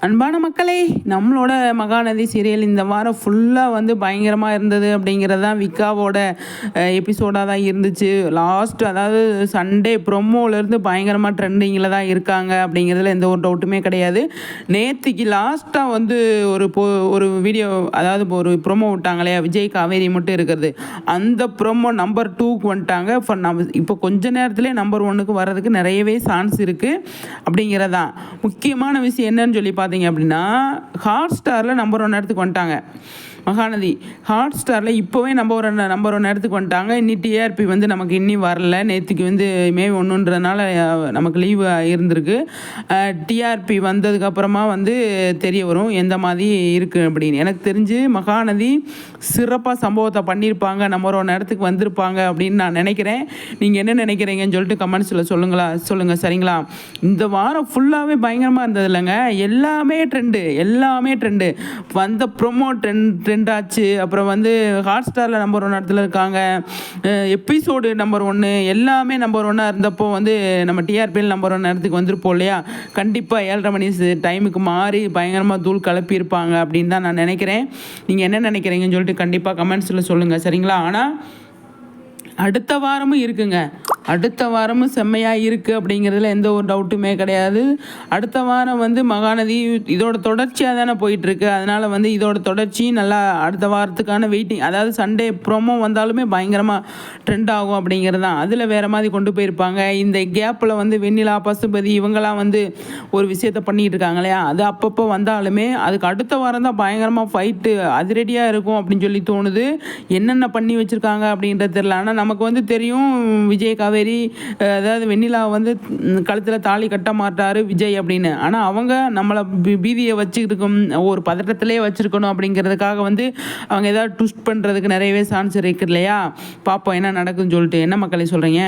அன்பான மக்களே, நம்மளோட மகாநதி சீரியல் இந்த வாரம் ஃபுல்லாக வந்து பயங்கரமாக இருந்தது அப்படிங்கிறது தான் விக்காவோட எபிசோடாக தான் இருந்துச்சு. அதாவது சண்டே ப்ரொமோலேருந்து பயங்கரமாக ட்ரெண்டிங்கில் தான் இருக்காங்க அப்படிங்கிறதுல எந்த ஒரு டவுட்டுமே கிடையாது. நேற்றுக்கு லாஸ்ட்டாக வந்து ஒரு வீடியோ, அதாவது ஒரு ப்ரொமோ விட்டாங்க இல்லையா, விஜய் காவேரி மட்டும் இருக்கிறது, அந்த ப்ரொமோ நம்பர் 2க்கு வந்துட்டாங்க. இப்போ கொஞ்ச நேரத்துலேயே நம்பர் 1க்கு வர்றதுக்கு நிறையவே சான்ஸ் இருக்குது அப்படிங்கிறதான். முக்கியமான விஷயம் என்னன்னு சொல்லி பார்த்தீங்க அப்படின்னா, ஹாட் ஸ்டாரில் நம்பர் 1 இடத்துக்கு வந்துட்டாங்க. மகாநதி ஹாட் ஸ்டாரில் இப்போவே நம்பர் 1 இடத்துக்கு வந்துட்டாங்க. இன்னி டிஆர்பி வந்து நமக்கு இன்னி வரல. நேற்றுக்கு வந்து மே 1ன்றதுனால நமக்கு லீவு இருந்திருக்கு. டிஆர்பி வந்ததுக்கப்புறமா வந்து தெரிய வரும் எந்த மாதிரி இருக்குது அப்படின்னு. எனக்கு தெரிஞ்சு மகாநதி சிறப்பாக சம்பவத்தை பண்ணியிருப்பாங்க, நம்பர் 1 இடத்துக்கு வந்திருப்பாங்க அப்படின்னு நான் நினைக்கிறேன். நீங்கள் என்ன நினைக்கிறீங்கன்னு சொல்லிட்டு கமெண்ட்ஸில் சொல்லுங்கள் சரிங்களா. இந்த வாரம் ஃபுல்லாகவே பயங்கரமாக இருந்தது இல்லைங்க. எல்லாமே ட்ரெண்டு வந்த ப்ரொமோ ட்ரெண்ட் ஆச்சு. அப்புறம் வந்து ஹாட் ஸ்டாரில் நம்பர் 1 இடத்துல இருக்காங்க. எபிசோடு நம்பர் 1 எல்லாமே நம்பர் 1 இருந்தப்போ வந்து நம்ம டிஆர்பியில் நம்பர் 1 இடத்துக்கு வந்திருப்போம் இல்லையா. கண்டிப்பாக 7:30 மணி டைமுக்கு மாறி பயங்கரமாக தூள் கலப்பியிருப்பாங்க அப்படின்னு தான் நான் நினைக்கிறேன். நீங்கள் என்ன நினைக்கிறீங்கன்னு சொல்லிட்டு கண்டிப்பாக கமெண்ட்ஸில் சொல்லுங்கள் சரிங்களா. ஆனால் அடுத்த வாரமும் செம்மையாக இருக்குது அப்படிங்கிறதுல எந்த ஒரு டவுட்டுமே கிடையாது. அடுத்த வாரம் வந்து மகாநதி இதோட தொடர்ச்சியாக தானே போயிட்டுருக்கு. அதனால் வந்து இதோட தொடர்ச்சி நல்லா அடுத்த வாரத்துக்கான வெயிட்டிங், அதாவது சண்டே ப்ரோமோ வந்தாலுமே பயங்கரமாக ட்ரெண்ட் ஆகும் அப்படிங்கிறது தான். அதில் வேறு மாதிரி கொண்டு போயிருப்பாங்க. இந்த கேப்பில் வந்து வெண்ணிலா, பசுபதி இவங்கெல்லாம் வந்து ஒரு விஷயத்தை பண்ணிகிட்டு இருக்காங்க இல்லையா, அது அப்பப்போ வந்தாலுமே அதுக்கு அடுத்த வாரம் தான் பயங்கரமாக ஃபைட்டு அதிரடியாக இருக்கும் அப்படின்னு சொல்லி தோணுது. என்னென்ன பண்ணி வச்சுருக்காங்க அப்படின்றது தெரியல. ஆனால் நமக்கு வந்து தெரியும் விஜய் காவேரி, அதாவது வெண்ணிலா வந்து கழுத்தில் தாலி கட்ட மாட்டார் விஜய் அப்படின்னு. ஆனால் அவங்க நம்மளை பீதியை வச்சுருக்கும், ஒரு பதட்டத்திலே வச்சுருக்கணும் அப்படிங்கிறதுக்காக வந்து அவங்க ஏதாவது ட்விஸ்ட் பண்ணுறதுக்கு நிறையவே சான்ஸ் இருக்குது இல்லையா. பார்ப்போம் என்ன நடக்குதுன்னு சொல்லிட்டு. என்ன மக்களே சொல்கிறீங்க?